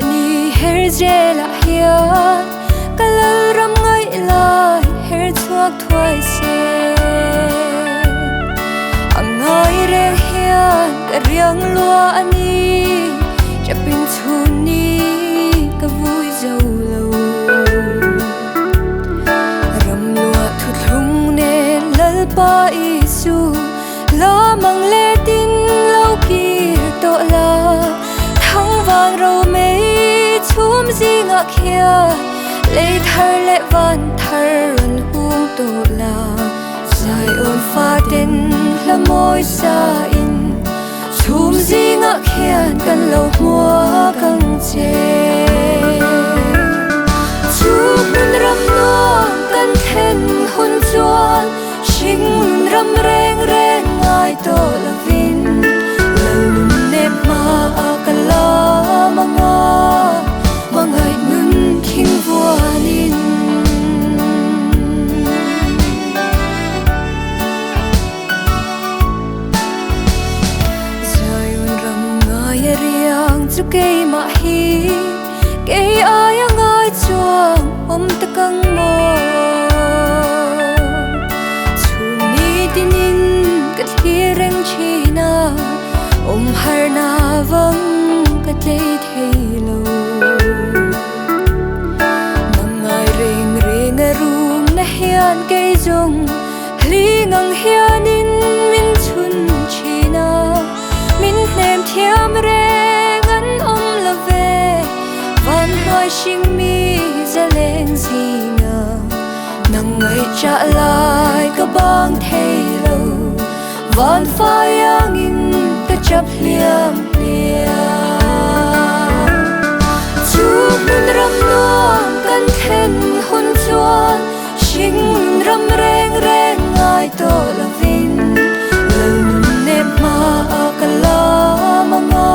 ni her je la hian kalal ram ngai lai her chuak thuai se angai re hian ka riang lua ani chapin chuni ka vui zo lo ram lua thu thung ne lal pa isu la mang le tin lo ki to la thang van ro me chum zinga khia le thar le van thar ran hung to la sai on fa ten la moi sa in chum zinga khian kan lo mua kang che chum ram no kan then hun chuan sing ram reng reng ngai to la vin lum ne ma akala manga mangai nun thing vuanin zayon ram ngai riang chu ke ma hi ke aya ngai chuang om takang mo reng china har na vang ka tlei thei lo mangai reng reng rum na hian ke jong hlingang hianin min chun china min hnem thiam reng an om la ve van noi shing mi zaleng zina nangai cha lai ka bang thei lo van pha yang in ka chap liam liam chu mun ram no kan then hun chuan sing ram reng reng ngai to la vin lum ne ma akala manga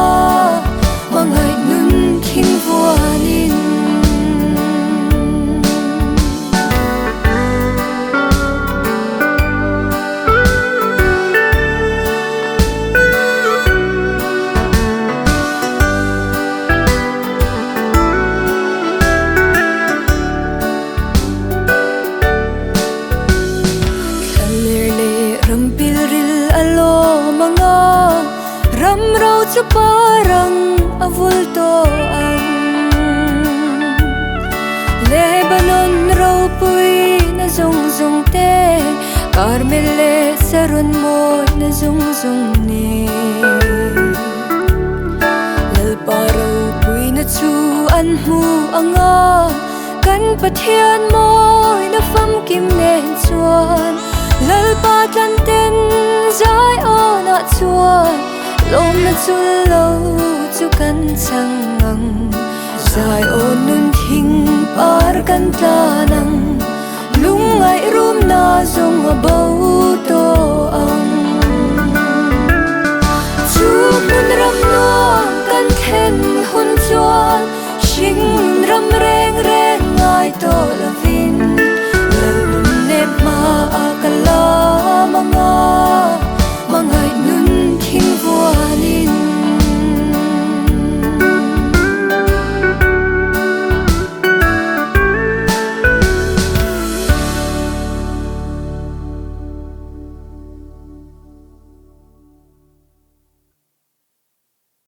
mangai nun thing vuanin ram rau chu parang avul to ang Lebanon rau pui na zong zong te Carmel le Saron mo na zong zong ne lalpa rau pui na chu an hu anga kan pathian mo na fam kim nen chuan lalpa tlan ten zai ona chuan lom na chul lo chu kan changang zai on nun thing par kan tlanang lungai rum na zong abo to ang chu mun ram no kan then